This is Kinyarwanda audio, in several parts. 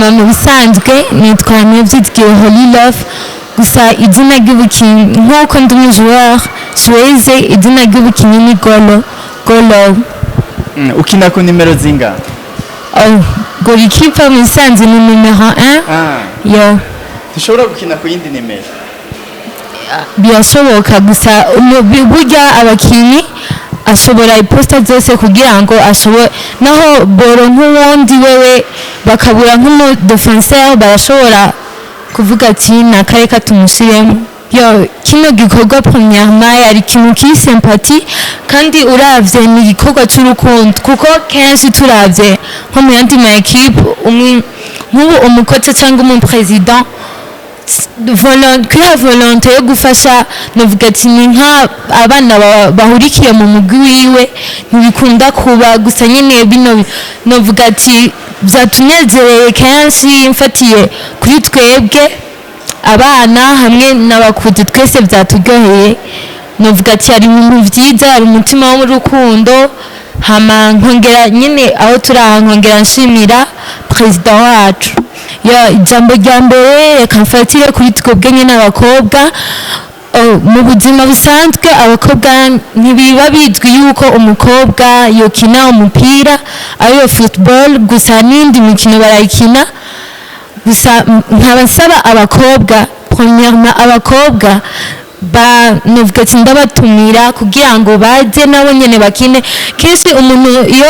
mu bisanzwe nitwa Nevyitgiye Holy Love gusa izina ry'ubukinyi nk'uko ndi umujoueur Sueze izina ry'ubukinyi ni Golo. Ukina ku nimero zinga? Golikipa mu bisanzwe ni numero 1. Yo. Tushobora gukina ku yindi nimero? Birashoboka gusa burya abakinyi ashobora iposta zose kugira ngo ashobore naho boro nk'uwundi wewe bakabura nk'umu defenseur barashobora kuvuga ati nakareka tumusiremo. Yo kino gikorwa premièrement yari ikintu ki sympathie kandi uravye ni igikorwa cy'urukundo kuko kenshi turavye nko mu yandi ma equipe nk'ubu umukoca cyangwa umu president kwiha volonté yo gufasha novuga ati ni nka abana bahurikiye mu mugwi wiwe ntibikunda kuba gusa nyine bino novuga ati byatunezereye kenshi mfatiye kuri twebwe abana hamwe n'abakuze twese byaturyoheye novuga ati hari ibintu byiza hari umutima w'urukundo hama nkongera nyine aho turaha nkongera nshimira president wacu ya ijambo rya mbere reka mfatire kuri twebwe nyine n'abakobwa mu buzima busanzwe abakobwa ntibiba bizwi yuko umukobwa yokina umupira ariyo football gusa n'indi mikino barayikina gusa nkaba nsaba abakobwa premièrement abakobwa novuga ati ndabatumira kugira ngo baze nabo nyene bakine kenshi umuntu iyo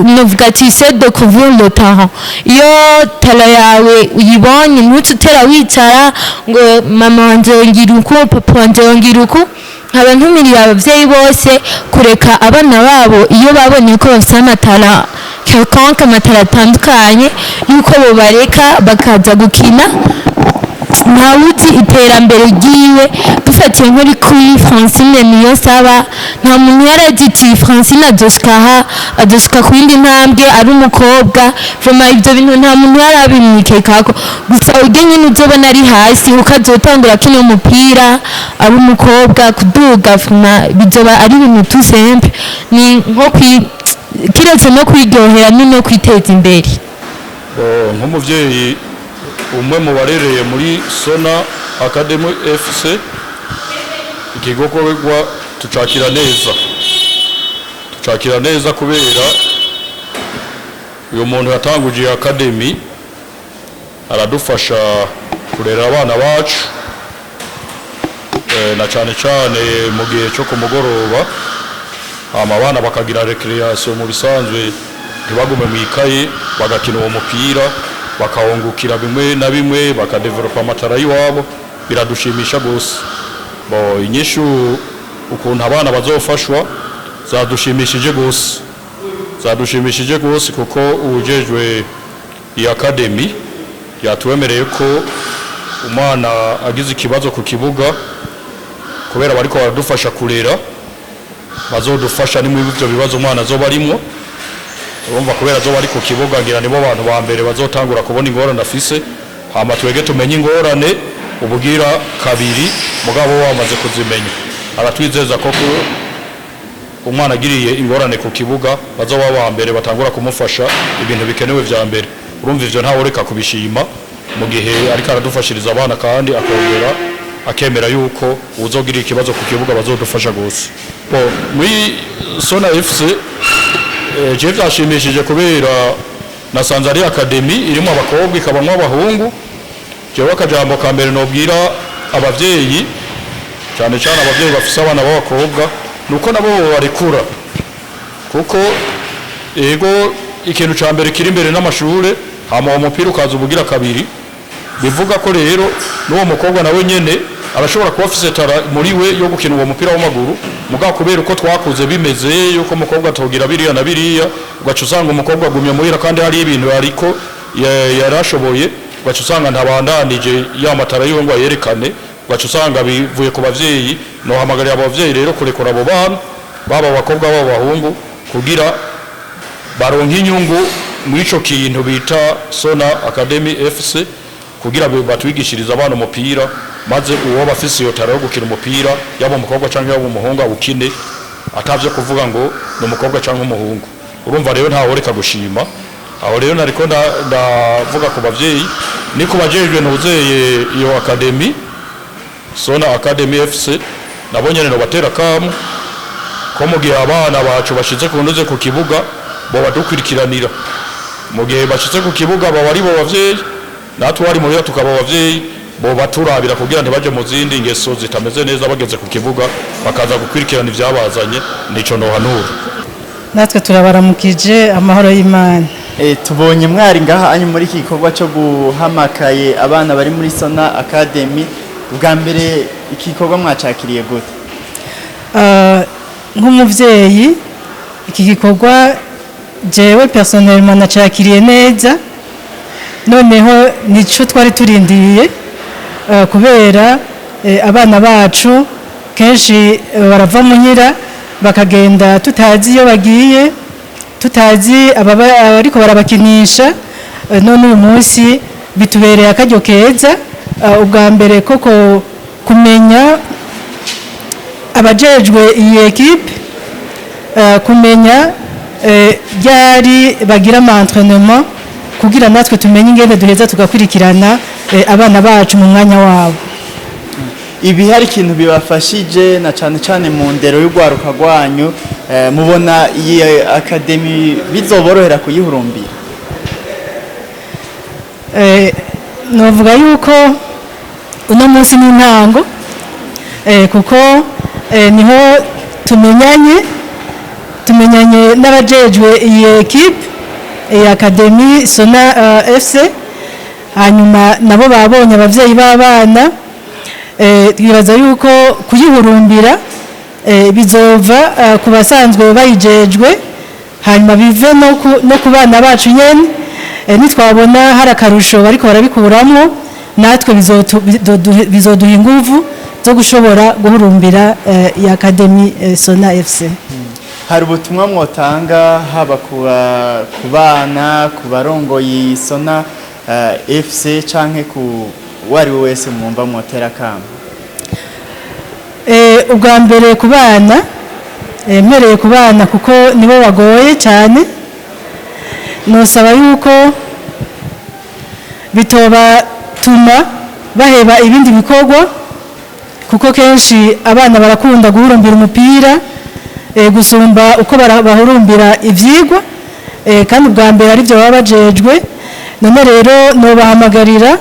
novuga ati c'est de couvrir le talent iyo tala yawe uyibonye ntucutera wicara ngo mama wanje yongira uku papa wanje yongira uku nkaba ntumiriye abavyeyi bose kureka abana babo iyo babonye ko bafite amatara quelconque amatara atandukanye yuko bobareka bakaza gukina ntawuzi iterambere ryiwe dufatiye nk'uri kuri Francine niyo saba nta muntu yaragiti Francine adoshika ku yindi ntambwe ari umukobwa vraiment ibyo bintu nta muntu yarabimwikekako gusa ujye nyine uzobona ari hasi ukazotangura kino umupira ari umukobwa kuduga bizoba ari ibintu tout simple ni nko kiretse no kwiryohera no kwiteza imbere. Nk'umuvyeyi umwe mu barereye muri SONA Academie FC ikigokorwa tucakira neza kubera uyu muntu yatanguje Academie aradufasha kurera abana bacu na cyane mu gihe cyo kumugoroba abana bakagira recreation mu bisanzwe ntibagume mu ikaye bagakina uwo mupira bakawungukira bimwe na bimwe bakadevelopa amatara y'iwabo biradushimisha gose inyishu ukuntu abana bazofashwa zadushimishije gose kuko ubujejwe iyi Academie yatwemereye ko umwana agize ikibazo ku kibuga kubera bariko baradufasha kurera bazodufasha nimwe ibyo bibazo umwana azoba arimo urumva kubera zo bari ku kibuga ngira nibo bantu ba mbere bazotangura kubona ingorane afise hama twege tumenye ingorane ubugira kabiri mugabo wamaze kuzimenya aratwizeza ko umwana agiriye ingorane ku kibuga bazoba ba mbere batangura kumufasha ibintu bikenewe vya mbere urumva ivyo ntawe reka kubishima mu gihe ariko aradufashiriza abana kandi akongera akemera yuko uzogira ikibazo ku kibuga bazodufasha gose muri SONA FC je vyashimishije kubera nasanze ari Academie irimo abakobwa ikabamwe abahungu jewe akajambo ka mbere nobwira abavyeyi cyane abavyeyi bafise abana b'abakobwa nuko nabo barekura kuko ego ikintu ca mbere kiri imbere n'amashure hama umupira ukaza ubugira kabiri bivuga ko rero n'uwo mukobwa nawe nyene arashobora kuba afise tara muri we yo gukina uwo mupira w'amaguru mugabo kubera uko twakuze bimeze yuko umukobwa atogira biriya na biriya ugaca usanga umukobwa agumye muhira kandi hari ibintu ariko yarashoboye ugaca usanga ntabandanije ya matara yiwe ngo yerekane ugaca usanga bivuye ku bavyeyi no hamagarira abavyeyi rero kurekura abo bana baba abakobwa b'abahungu kugira baronke inyungu muri ico kintu bita SONA Academie FC kugira batwigishiriza abana umupira maze uwo bafise iyo tara yo gukina umupira yaba umukobwa canke yaba umuhungu abukine atavye kuvuga ngo ni umukobwa canke umuhungu urumva rero ntawe reka gushima aho rero nariko ndavuga ku bavyeyi ni ku bajejwe nuzeye iyo Academie SONA Academie FC nabonye no batera kamu ko mu gihe abana bacu bashize kunduze ku kibuga bo badukurikiranira mu gihe bashize ku kibuga baba ari bo bavyeyi natwe wari muhira tukaba bavyeyi bo baturabira kugira ntibaje mu zindi ngeso zitameze neza bageze ku kibuga bakaza gukurikirana ivyabazanye nico no hanura natwe turabaramukije amahoro y'Imana. Tubonye mwari ngaha anyu muri iki gikorwa cyo guhamakaye abana bari muri SONA Academie ubwa mbere iki gikorwa mwacakiriye gute? Nk'umuvyeyi iki gikorwa jewe personnellement nacakiriye neza noneho nico twari turindiriye kubera abana bacu kenshi barava muhira bakagenda tutazi iyo bagiye tutazi ariko barabakinisha none uyu munsi bitubereye akaryo keza ubwa mbere koko kumenya abajejwe iyi equipe kumenya vyari bagira entraînement kugira natwe tumenye ingene duheza tugakurikirana abana bacu mu mwanya wabo. Ibi hari ikintu bibafashije na cane mu ndero y'ugwaruka rwanyu mubona iyi Academie bizoborohera kuyihurumbira? Novuga yuko uno munsi n'intango kuko niho tumenyanye n'abajejwe iyi equipe Academie SONA FC hanyuma nabo babonye abavyeyi b'abana twibaza yuko kuyihurumbira bizova ku basanzwe bayijejwe hanyuma bive no ku bana bacu nyene nitwabona hari akarusho bariko barabikuramwo natwe bizoduha inguvu zo gushobora guhurumbira ya Academie SONA FC. Hari ubutumwa mwotanga haba ku bana ku barongoye SONA FC canke ku wari wese mwumva mwotera kama? Ubwa mbere ku bana mpereye ku bana kuko nibo bagoye cyane nosaba yuko bitobatuma baheba ibindi bikorwa kuko kenshi abana barakunda guhurumbira umupira gusumba uko bahurumbira ivyigwa kandi ubwa mbere ari byo baba bajejwe none rero nobahamagarira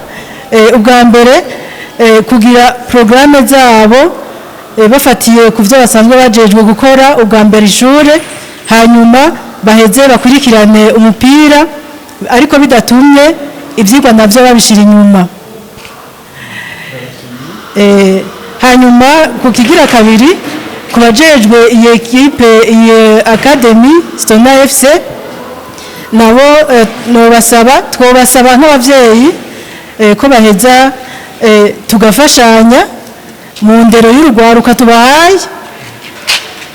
ubwa mbere kugira programme zabo bafatiye ku byo basanzwe bajejwe gukora ubwa mbere ishure hanyuma baheze bakurikirane umupira ariko bidatumye ivyigwa navyo babishira inyuma. Hanyuma kukigira kabiri kubajejwe iyi equipe iyi Academie SONA FC nabo twobasaba nk'abavyeyi ko baheza tugafashanya mu ndero y'urugwaruka tubahaye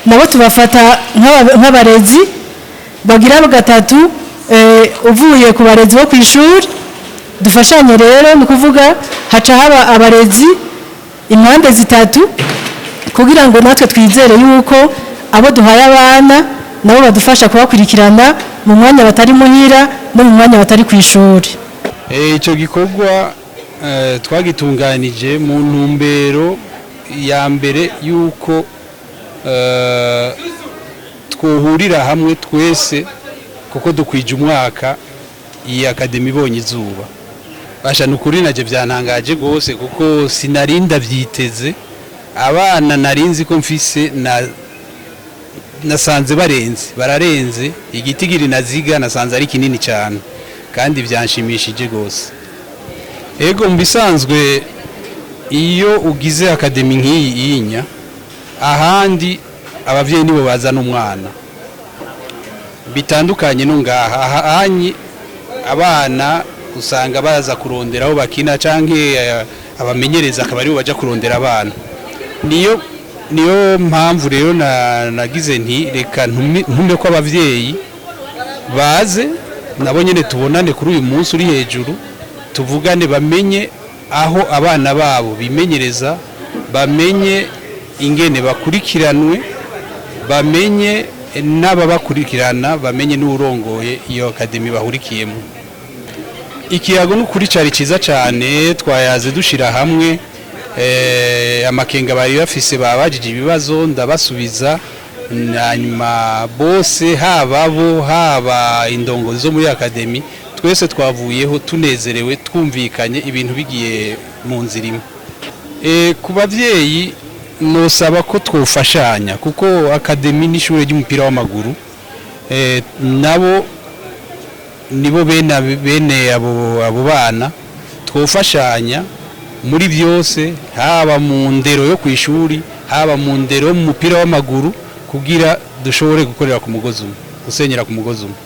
nabo tubafata nk'abarezi bagira gatatu uvuye ku barezi bo kw'ishuri dufashanye rero ni kuvuga haca haba abarezi impande zitatu kugira ngo natwe twizere yuko abo duhaye abana nabo badufasha kubakurikirana mu mwanya batari muhira no mu mwanya batari kw'ishuri. Ico gikorwa twagitunganije mu ntumbero ya mbere yuko twohurira hamwe twese kuko dukwije umwaka iyi Academie ibonye izuba basha nukuri naje byantangaje gose kuko sinarinda vyiteze abana narinzi ko mfise nasanze bararenze igitigiri naziga nasanze ari kinini cyane kandi byanshimishije gose. Ego mbisanzwe iyo ugize Academie nk'iyi yinya ahandi abavyeyi nibo bazana umwana bitandukanye no ngaha ahanyi abana usanga baza kurondera aho bakina canke abamenyereza akaba aribo baja kurondera abana niyo mpamvu rero nagize nti reka ntume ko abavyeyi baze nabo nyene tubonane kuri uyu munsi uri hejuru tuvugane bamenye aho abana babo bimenyereza bamenye ingene bakurikiranwe bamenye n'ababakurikirana bamenye n'urongoye iyo Academie bahurikiyemo. Ikiyago n'ukuri cari ciza cyane, twayaze dushira hamwe amakenga bari bafise babajije ibibazo ndabasubiza, hanyuma bose haba indongozi zo muri Academie twese twavuyeho tunezerewe twumvikanye ibintu bigiye mu nzira imwe. Ku bavyeyi nosaba ko twofashanya kuko Academie n'ishure ry'umupira w'amaguru nabo nibo bene abo bana twofashanya muri byose, haba mu ndero yo kwishuri haba mu ndero mu mupira w'amaguru kugira dushobore gukorera ku mugozi umwe, gusenyera ku mugozi umwe.